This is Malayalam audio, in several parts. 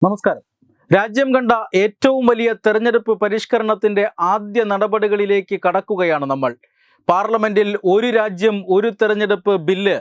നമസ്കാരം. രാജ്യം കണ്ട ഏറ്റവും വലിയ തെരഞ്ഞെടുപ്പ് പരിഷ്കരണത്തിന്റെ ആദ്യ നടപടികളിലേക്ക് കടക്കുകയാണ് നമ്മൾ. പാർലമെന്റിൽ ഒരു രാജ്യം ഒരു തെരഞ്ഞെടുപ്പ് ബില്ല്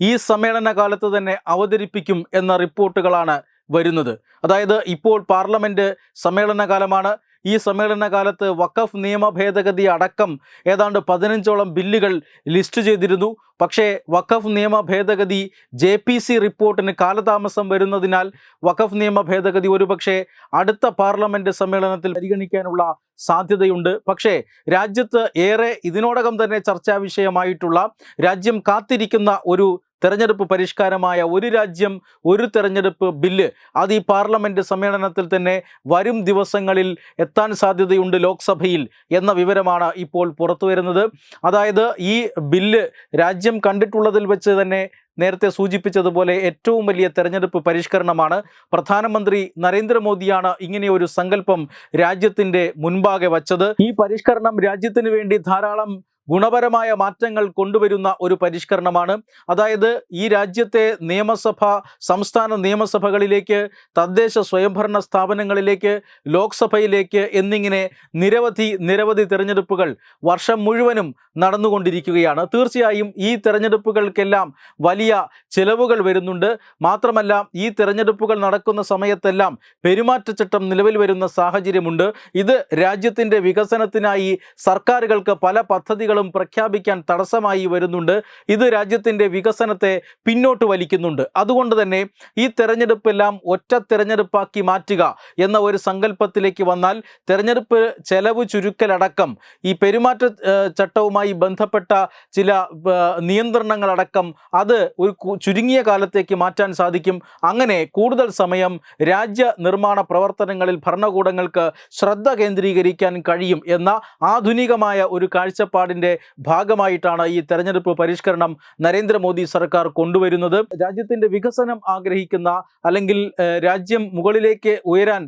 ഈ സമ്മേളന കാലത്ത് തന്നെ അവതരിപ്പിക്കും എന്ന റിപ്പോർട്ടുകളാണ് വരുന്നത്. അതായത് ഇപ്പോൾ പാർലമെന്റ് സമ്മേളനകാലമാണ്. ഈ സമ്മേളനകാലത്ത് വഖഫ് നിയമ ഭേദഗതി അടക്കം ഏതാണ്ട് 15ഓളം ബില്ലുകൾ ലിസ്റ്റ് ചെയ്തിരുന്നു. പക്ഷേ വഖഫ് നിയമ ഭേദഗതി JPC റിപ്പോർട്ടിന് കാലതാമസം വരുന്നതിനാൽ വഖഫ് നിയമ ഭേദഗതി ഒരുപക്ഷെ അടുത്ത പാർലമെന്റ് സമ്മേളനത്തിൽ പരിഗണിക്കാനുള്ള സാധ്യതയുണ്ട്. പക്ഷേ രാജ്യത്ത് ഏറെ ഇതിനോടകം തന്നെ ചർച്ചാ വിഷയമായിട്ടുള്ള, രാജ്യം കാത്തിരിക്കുന്ന ഒരു തെരഞ്ഞെടുപ്പ് പരിഷ്കാരമായ ഒരു രാജ്യം ഒരു തെരഞ്ഞെടുപ്പ് ബില്ല് അത് ഈ പാർലമെന്റ് സമ്മേളനത്തിൽ തന്നെ വരും ദിവസങ്ങളിൽ എത്താൻ സാധ്യതയുണ്ട് ലോക്സഭയിൽ എന്ന വിവരമാണ് ഇപ്പോൾ പുറത്തു വരുന്നത്. അതായത് ഈ ബില്ല് രാജ്യം കണ്ടിട്ടുള്ളതിൽ വെച്ച് തന്നെ നേരത്തെ സൂചിപ്പിച്ചതുപോലെ ഏറ്റവും വലിയ തെരഞ്ഞെടുപ്പ് പരിഷ്കരണമാണ്. പ്രധാനമന്ത്രി നരേന്ദ്രമോദിയാണ് ഇങ്ങനെയൊരു സങ്കല്പം രാജ്യത്തിൻ്റെ മുൻപാകെ വച്ചത്. ഈ പരിഷ്കരണം രാജ്യത്തിന് വേണ്ടി ധാരാളം ഗുണപരമായ മാറ്റങ്ങൾ കൊണ്ടുവരുന്ന ഒരു പരിഷ്കരണമാണ്. അതായത് ഈ രാജ്യത്തെ നിയമസഭ, സംസ്ഥാന നിയമസഭകളിലേക്ക്, തദ്ദേശ സ്വയംഭരണ സ്ഥാപനങ്ങളിലേക്ക്, ലോക്സഭയിലേക്ക് എന്നിങ്ങനെ നിരവധി തിരഞ്ഞെടുപ്പുകൾ വർഷം മുഴുവനും നടന്നുകൊണ്ടിരിക്കുകയാണ്. തീർച്ചയായും ഈ തിരഞ്ഞെടുപ്പുകൾക്കെല്ലാം വലിയ ചിലവുകൾ വരുന്നുണ്ട്. മാത്രമല്ല ഈ തിരഞ്ഞെടുപ്പുകൾ നടക്കുന്ന സമയത്തെല്ലാം പെരുമാറ്റച്ചട്ടം നിലവിൽ വരുന്ന സാഹചര്യമുണ്ട്. ഇത് രാജ്യത്തിൻ്റെ വികസനത്തിനായി സർക്കാരുകൾക്ക് പല പദ്ധതികളും പ്രഖ്യാപിക്കാൻ തടസ്സമായി വരുന്നുണ്ട്. ഇത് രാജ്യത്തിൻ്റെ വികസനത്തെ പിന്നോട്ട് വലിക്കുന്നുണ്ട്. അതുകൊണ്ട് തന്നെ ഈ തെരഞ്ഞെടുപ്പെല്ലാം ഒറ്റ തെരഞ്ഞെടുപ്പാക്കി മാറ്റുക എന്ന ഒരു സങ്കല്പത്തിലേക്ക് വന്നാൽ തെരഞ്ഞെടുപ്പ് ചെലവ് ചുരുക്കലടക്കം ഈ പെരുമാറ്റ ചട്ടവുമായി ബന്ധപ്പെട്ട ചില നിയന്ത്രണങ്ങളടക്കം അത് ഒരു ചുരുങ്ങിയ കാലത്തേക്ക് മാറ്റാൻ സാധിക്കും. അങ്ങനെ കൂടുതൽ സമയം രാജ്യ നിർമ്മാണ പ്രവർത്തനങ്ങളിൽ ഭരണകൂടങ്ങൾക്ക് ശ്രദ്ധ കേന്ദ്രീകരിക്കാൻ കഴിയും എന്ന ആധുനികമായ ഒരു കാഴ്ചപ്പാടിൻ്റെ ഭാഗമായിട്ടാണ് ഈ തെരഞ്ഞെടുപ്പ് പരിഷ്കരണം നരേന്ദ്രമോദി സർക്കാർ കൊണ്ടുവരുന്നത്. രാജ്യത്തിൻ്റെ വികസനം ആഗ്രഹിക്കുന്ന, അല്ലെങ്കിൽ രാജ്യം മുകളിലേക്ക് ഉയരാൻ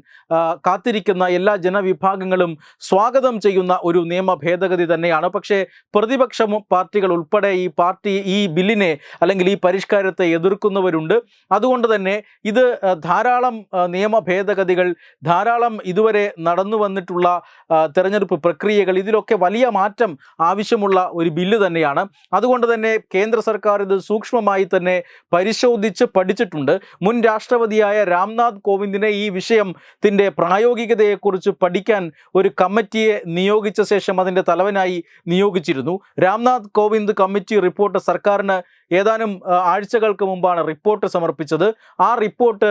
കാത്തിരിക്കുന്ന എല്ലാ ജനവിഭാഗങ്ങളും സ്വാഗതം ചെയ്യുന്ന ഒരു നിയമ ഭേദഗതി തന്നെയാണ്. പക്ഷേ പ്രതിപക്ഷ പാർട്ടികൾ ഉൾപ്പെടെ ഈ ബില്ലിനെ അല്ലെങ്കിൽ ഈ പരിഷ്കാരത്തെ എതിർക്കുന്നവരുണ്ട്. അതുകൊണ്ട് തന്നെ ഇത് ധാരാളം നിയമ ഭേദഗതികൾ, ധാരാളം ഇതുവരെ നടന്നു വന്നിട്ടുള്ള തെരഞ്ഞെടുപ്പ് പ്രക്രിയകൾ, ഇതിലൊക്കെ വലിയ മാറ്റം ആവശ്യമുള്ള ഒരു ബില്ല് തന്നെയാണ്. അതുകൊണ്ട് തന്നെ കേന്ദ്ര സർക്കാർ ഇത് സൂക്ഷ്മമായി തന്നെ പരിശോധിച്ച് പഠിച്ചിട്ടുണ്ട്. മുൻ രാഷ്ട്രപതിയായ രാംനാഥ് കോവിന്ദിനെ ഈ വിഷയത്തിൻ്റെ പ്രായോഗികതയെക്കുറിച്ച് പഠിക്കാൻ ഒരു കമ്മിറ്റിയെ നിയോഗിച്ച ശേഷം അതിൻ്റെ തലവനായി നിയോഗിച്ചിരുന്നു. രാംനാഥ് കോവിന്ദ് കമ്മിറ്റി റിപ്പോർട്ട് സർക്കാരിന് ഏതാനും ആഴ്ചകൾക്ക് മുമ്പാണ് റിപ്പോർട്ട് സമർപ്പിച്ചത്. ആ റിപ്പോർട്ട്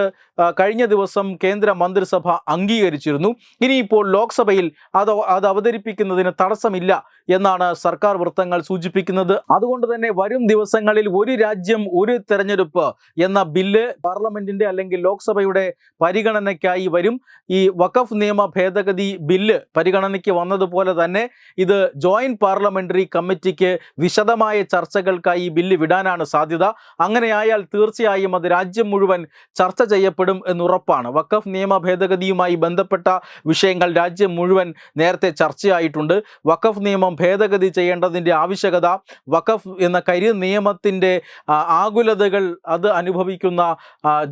കഴിഞ്ഞ ദിവസം കേന്ദ്ര മന്ത്രിസഭ അംഗീകരിച്ചിരുന്നു. ഇനിയിപ്പോൾ ലോക്സഭയിൽ അത് അവതരിപ്പിക്കുന്നതിന് തടസ്സമില്ല എന്നാണ് സർക്കാർ വൃത്തങ്ങൾ സൂചിപ്പിക്കുന്നത്. അതുകൊണ്ട് തന്നെ വരും ദിവസങ്ങളിൽ ഒരു രാജ്യം ഒരു തെരഞ്ഞെടുപ്പ് എന്ന ബില്ല് പാർലമെന്റിന്റെ അല്ലെങ്കിൽ ലോക്സഭയുടെ പരിഗണനയ്ക്കായി വരും. ഈ വഖഫ് നിയമ ഭേദഗതി ബില്ല് പരിഗണനയ്ക്ക് വന്നതുപോലെ തന്നെ ഇത് ജോയിന്റ് പാർലമെന്ററി കമ്മിറ്റിക്ക് വിശദമായ ചർച്ചകൾക്കായി ഈ ബില്ല് വിടാനാണ് സാധ്യത. അങ്ങനെയായാൽ തീർച്ചയായും അത് രാജ്യം മുഴുവൻ ചർച്ച ചെയ്യപ്പെടും എന്നുറപ്പാണ്. വഖഫ് നിയമ ഭേദഗതിയുമായി ബന്ധപ്പെട്ട വിഷയങ്ങൾ രാജ്യം മുഴുവൻ നേരത്തെ ചർച്ചയായിട്ടുണ്ട്. വഖഫ് നിയമം ഭേദഗതി ചെയ്യേണ്ടതിൻ്റെ ആവശ്യകത, വഖഫ് എന്ന കരി നിയമത്തിൻ്റെ ആകുലതകൾ അത് അനുഭവിക്കുന്ന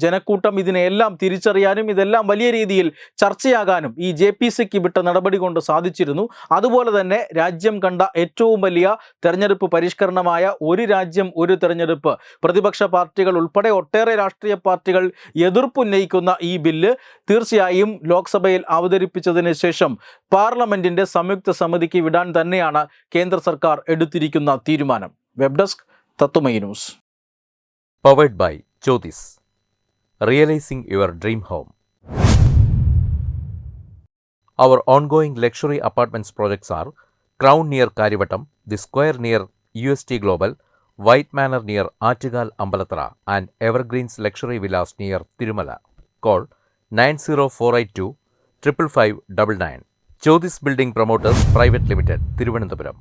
ജനക്കൂട്ടം, ഇതിനെല്ലാം തിരിച്ചറിയാനും ഇതെല്ലാം വലിയ രീതിയിൽ ചർച്ചയാകാനും ഈ JPCക്ക് വിട്ട നടപടി കൊണ്ട് സാധിച്ചിരുന്നു. അതുപോലെ തന്നെ രാജ്യം കണ്ട ഏറ്റവും വലിയ തെരഞ്ഞെടുപ്പ് പരിഷ്കരണമായ ഒരു രാജ്യം ഒരു തെരഞ്ഞെടുപ്പ്, പ്രതിപക്ഷ പാർട്ടികൾ ഉൾപ്പെടെ ഒട്ടേറെ രാഷ്ട്രീയ പാർട്ടികൾ എതിർപ്പുന്നയിക്കുന്ന ഈ ബില്ല് തീർച്ചയായും ലോക്സഭയിൽ അവതരിപ്പിച്ചതിന് ശേഷം പാർലമെന്റിന്റെ സംയുക്ത സമിതിക്ക് വിടാൻ തന്നെയാണ് കേന്ദ്ര സർക്കാർ എടുത്തിരിക്കുന്ന തീരുമാനം. Web desk Tatwamayi news. Powered by Jyothis, realising your dream home. Our ongoing luxury apartments projects are Crown near Karivattam, The Square near UST Global, White Manor near Attigal Ambalathara, and Evergreens Luxury Villas near Tirumala. Call 90482 55599. Jyothis Building Promoters Private Limited, Thiruvananthapuram.